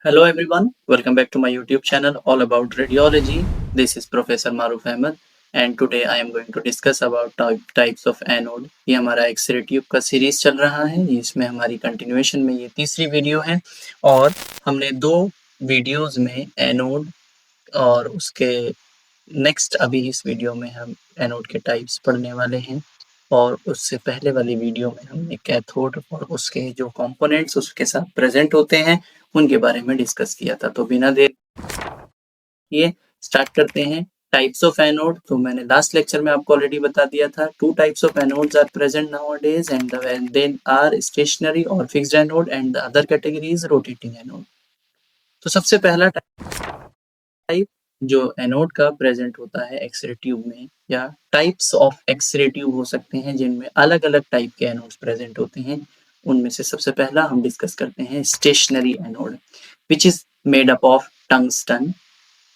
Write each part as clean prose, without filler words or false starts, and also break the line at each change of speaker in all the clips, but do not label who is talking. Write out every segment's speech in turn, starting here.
Hello everyone, welcome back to my YouTube channel all about radiology. This is Professor Maruf Ahmed and today I am going to discuss about types of anode. ये हमारा x ray tube का series चल रहा है, इसमें हमारी continuation में ये तीसरी वीडियो है और हमने दो वीडियोस में एनोड और उसके नेक्स्ट अभी इस वीडियो में हम एनोड के टाइप्स पढ़ने वाले हैं और उससे पहले वाली वीडियो में हमने कैथोड और उसके जो कंपोनेंट्स उसके साथ प्रेजेंट होते हैं उनके बारे में डिस्कस किया था। तो बिना देर ये स्टार्ट करते हैं। टाइप्स ऑफ एनोड तो मैंने लास्ट लेक्चर में आपको ऑलरेडी बता दिया था। Two types of anodes are present nowadays and they are stationary or fixed anode and the other category is rotating anode. तो सबसे पहला टाइप जो एनोड का प्रेजेंट होता है एक्सरे ट्यूब में, या टाइप्स ऑफ एक्सरे ट्यूब हो सकते हैं जिनमें अलग अलग टाइप के एनोड्स प्रेजेंट होते हैं। उनमें से सबसे पहला हम डिस्कस करते हैं stationary anode, which is made up of tungsten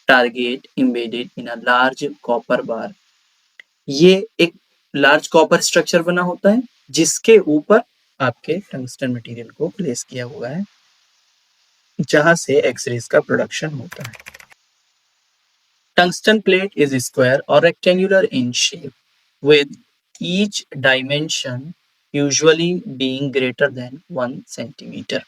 target embedded in a large copper bar। ये एक लार्ज कॉपर स्ट्रक्चर बना होता है जिसके ऊपर आपके टंगस्टन मटेरियल को प्लेस किया हुआ है जहां से एक्सरेज का प्रोडक्शन होता है। Tungsten plate is square or rectangular in shape with each dimension usually being greater than 1 centimeter।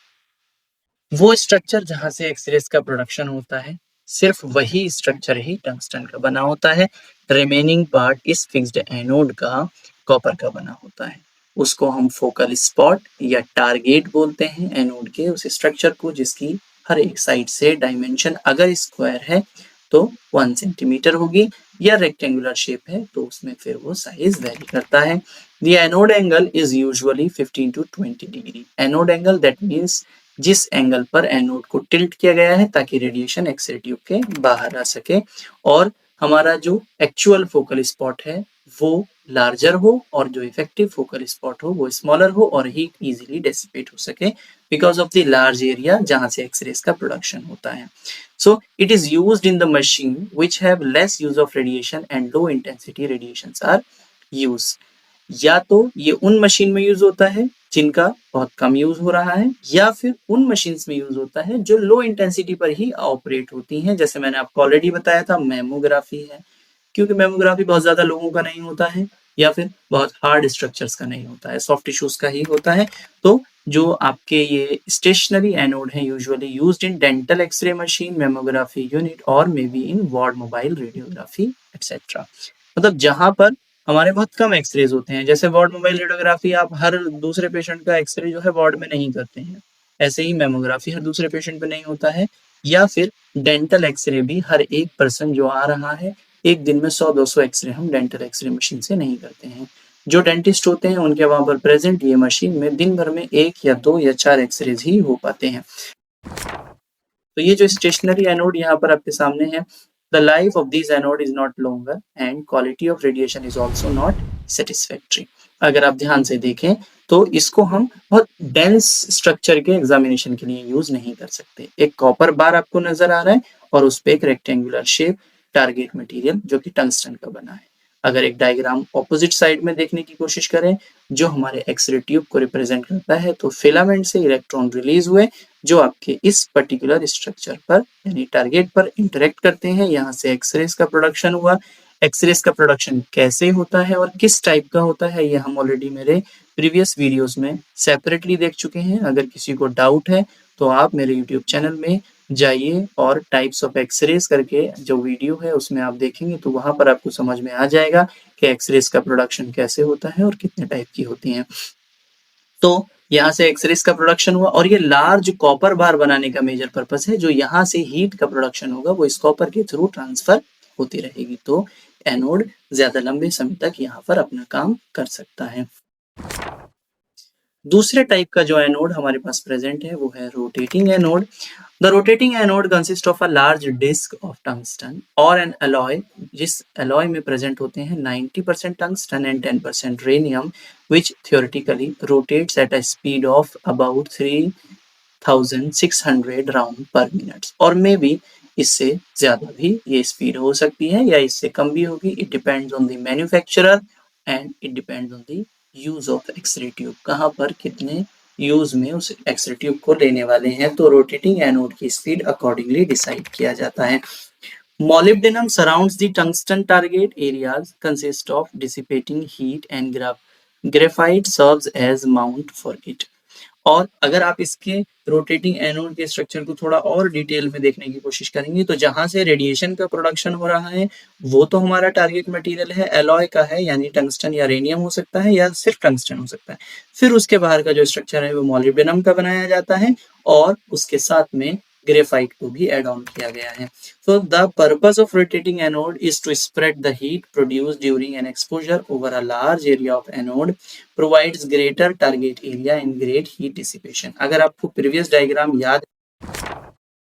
वो स्ट्रक्चर जहां से एक्सरेज का प्रोडक्शन होता है सिर्फ वही स्ट्रक्चर ही टंगस्टन का बना होता है। रिमेनिंग पार्ट इस फिक्स्ड एनोड का कॉपर का बना होता है। उसको हम फोकल स्पॉट या टारगेट बोलते हैं एनोड के उस स्ट्रक्चर को जिसकी हर एक साइड से डायमेंशन अगर स्क्वायर है तो 1 सेंटीमीटर होगी, या रेक्टेंगुलर शेप है तो उसमें फिर वो साइज वेरी करता है। The anode angle is usually 15 to 20 degree. Anode angle that means जिस एंगल पर एनोड को टिल्ट किया गया है ताकि रेडिएशन एक्सरे ट्यूब के बाहर आ सके और हमारा जो एक्चुअल फोकल स्पॉट है वो लार्जर हो और जो इफेक्टिव फोकल स्पॉट हो वो स्मॉलर हो और हीट इजीली डेसिपेट हो सके because of the large area जहां से एक्सरेज का प्रोडक्शन होता है। So it is used in the machine which have less use of radiation and low intensity radiations are used। या तो ये उन मशीन में यूज होता है जिनका बहुत कम यूज हो रहा है, या फिर उन मशीन्स में यूज होता है जो लो इंटेंसिटी पर ही ऑपरेट होती हैं। जैसे मैंने आपको ऑलरेडी बताया था मेमोग्राफी है, क्योंकि मेमोग्राफी बहुत ज्यादा लोगों का नहीं होता है या फिर बहुत हार्ड स्ट्रक्चर्स का नहीं होता है, सॉफ्ट टिश्यूज का ही होता है। तो जो आपके ये स्टेशनरी एनोड है usually used in dental X ray machine, mammography unit और may be in ward mobile radiography etcetera. मतलब जहां पर हमारे बहुत कम एक्सरेज होते हैं, जैसे वार्ड मोबाइल रेडियोग्राफी आप हर दूसरे पेशेंट का एक्सरे जो है वार्ड में नहीं करते हैं, ऐसे ही मेमोग्राफी हर दूसरे पेशेंट पे नहीं होता है। या फिर डेंटल एक्सरे भी हर एक पर्सन जो आ रहा है एक दिन में 100-200 एक्सरे हम डेंटल एक्सरे मशीन से नहीं करते हैं। जो डेंटिस्ट होते हैं उनके वहां पर प्रेजेंट ये मशीन में दिन भर में 1 या 2 या 4 एक्सरेज ही हो पाते हैं। तो ये जो स्टेशनरी एनोड यहाँ पर आपके सामने है, the life of these anode is not longer and quality of radiation is also not satisfactory। अगर आप ध्यान से देखें तो इसको हम बहुत डेंस स्ट्रक्चर के एग्जामिनेशन के लिए यूज नहीं कर सकते। एक कॉपर बार आपको नजर आ रहा है और उस पे एक रेक्टेंगुलर शेप टारगेट मटेरियल जो कि टंगस्टन का बना है। अगर एक डायग्राम ऑपोजिट साइड में देखने की कोशिश करें जो हमारे एक्सरे ट्यूब को रिप्रेजेंट करता है, तो फिलामेंट से इलेक्ट्रॉन रिलीज हुए जो आपके इस पर्टिकुलर स्ट्रक्चर पर यानी टारगेट पर इंटरेक्ट करते हैं, यहाँ से एक्सरेज का प्रोडक्शन हुआ। एक्सरेज का प्रोडक्शन कैसे होता है और किस टाइप का होता है ये हम ऑलरेडी मेरे प्रीवियस वीडियोस में सेपरेटली देख चुके हैं। अगर किसी को डाउट है तो आप मेरे यूट्यूब चैनल में जाइए और टाइप्स ऑफ एक्सरेज करके जो वीडियो है उसमें आप देखेंगे तो वहां पर आपको समझ में आ जाएगा कि एक्सरेज का प्रोडक्शन कैसे होता है और कितने टाइप की होती हैं। तो यहाँ से एक्सरेज का प्रोडक्शन हुआ और ये लार्ज कॉपर बार बनाने का मेजर पर्पस है। जो यहाँ से हीट का प्रोडक्शन होगा वो इस कॉपर के थ्रू ट्रांसफर होती रहेगी, तो एनोड ज्यादा लंबे समय तक यहाँ पर अपना काम कर सकता है। दूसरे टाइप का जो एनोड हमारे पास प्रेजेंट है वो है rotating anode. The rotating anode consist of a large disc of tungsten और एन अलॉय, जिस अलॉय में प्रेजेंट होते हैं 90% tungsten and 10% rhenium, which theoretically rotates at a speed of about 3600 round per minute, और may B इससे ज्यादा भी ये स्पीड हो सकती है या इससे कम भी होगी। It depends on the manufacturer and it depends on the use of x ray tube, कहाँ पर कितने यूज में उस एक्स-रे ट्यूब को लेने वाले हैं, तो रोटेटिंग एनोड की स्पीड अकॉर्डिंगली डिसाइड किया जाता है। Molybdenum surrounds the tungsten target areas, consist of dissipating heat and graphite serves as mount for it. और अगर आप इसके रोटेटिंग एनोड के स्ट्रक्चर को थोड़ा और डिटेल में देखने की कोशिश करेंगे, तो जहां से रेडिएशन का प्रोडक्शन हो रहा है वो तो हमारा टारगेट मटेरियल है, एलॉय का है, यानी टंगस्टन या रेडियम हो सकता है या सिर्फ टंगस्टन हो सकता है। फिर उसके बाहर का जो स्ट्रक्चर है वो मॉलिब्डेनम का बनाया जाता है और उसके साथ में ग्रेफाइट को भी एड ऑन किया गया है। So the purpose of rotating anode is to spread the heat produced during an exposure over a large area of anode, provides greater target area and great heat dissipation. अगर आपको previous diagram याद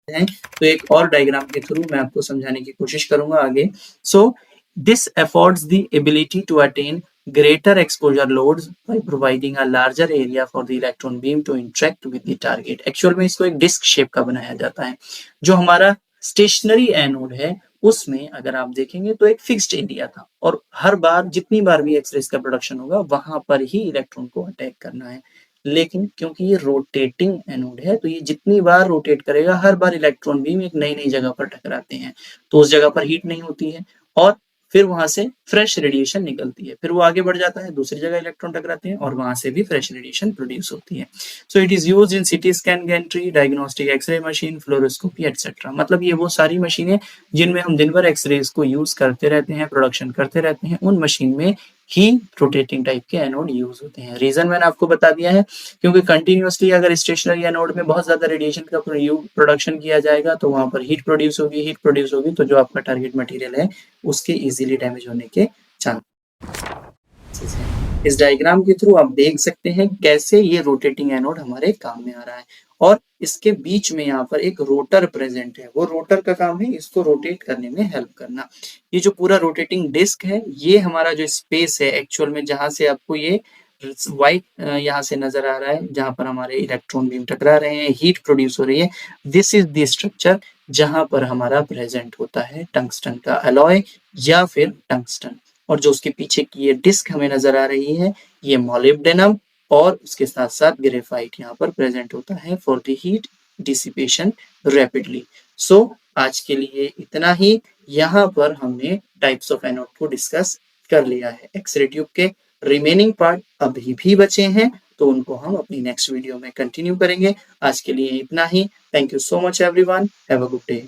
है तो एक और diagram के through मैं आपको समझाने की कोशिश करूंगा आगे। So this affords the ability to attain greater exposure loads by providing a larger area for the electron beam to interact with the target. Actual में इसको एक डिस्क शेप का बनाया जाता है। जो हमारा स्टेशनरी एनोड है उसमें अगर आप देखेंगे तो एक फिक्स्ड एरिया था और हर बार जितनी बार भी एक्सरेज का प्रोडक्शन होगा वहां पर ही इलेक्ट्रॉन को अटैक करना है। लेकिन क्योंकि ये रोटेटिंग एनोड है तो ये जितनी बार रोटेट करेगा हर बार इलेक्ट्रॉन बीम एक नई नई जगह पर टकराते हैं, तो उस जगह पर हीट नहीं होती है और फिर वहां से फ्रेश रेडिएशन निकलती है। फिर वो आगे बढ़ जाता है, दूसरी जगह इलेक्ट्रॉन टकराते हैं और वहां से भी फ्रेश रेडिएशन प्रोड्यूस होती है। So it is used in CT scan gantry, diagnostic x ray machine, fluoroscopy etcetera. मतलब ये वो सारी मशीनें जिनमें हम दिन भर एक्सरेज को यूज करते रहते हैं, प्रोडक्शन करते रहते हैं, उन मशीन में ही रोटेटिंग टाइप के एनोड यूज होते हैं। रीजन मैंने आपको बता दिया है, क्योंकि कंटिन्यूअसली अगर स्टेशनरी एनोड में बहुत ज्यादा रेडिएशन का प्रोडक्शन किया जाएगा तो वहां पर हीट प्रोड्यूस होगी तो जो आपका टारगेट मटेरियल है उसके इजीली डैमेज होने के चांसेस हैं। इस डायग्राम के थ्रू आप देख सकते हैं कैसे ये रोटेटिंग एनोड हमारे काम में आ रहा है और इसके बीच में यहाँ पर एक रोटर प्रेजेंट है। वो रोटर का काम है इसको रोटेट करने में हेल्प करना। ये जो पूरा रोटेटिंग डिस्क है ये हमारा जो स्पेस है एक्चुअल में जहां से आपको ये व्हाइट यहाँ से नजर आ रहा है, जहां पर हमारे इलेक्ट्रॉन बीम टकरा रहे हैं, हीट प्रोड्यूस हो रही है, दिस इज द स्ट्रक्चर जहां पर हमारा प्रेजेंट होता है टंगस्टन का अलॉय या फिर टंगस्टन। और जो उसके पीछे की ये डिस्क हमें नजर आ रही है ये मॉलिब्डेनम और उसके साथ साथ ग्रेफाइट यहाँ पर प्रेजेंट होता है for the heat dissipation rapidly. So आज के लिए इतना ही। यहाँ पर हमने टाइप्स ऑफ एनोड को डिस्कस कर लिया है। एक्सरे ट्यूब के रिमेनिंग पार्ट अभी भी बचे हैं तो उनको हम अपनी नेक्स्ट वीडियो में कंटिन्यू करेंगे। आज के लिए इतना ही। Thank you so much everyone, have a good day.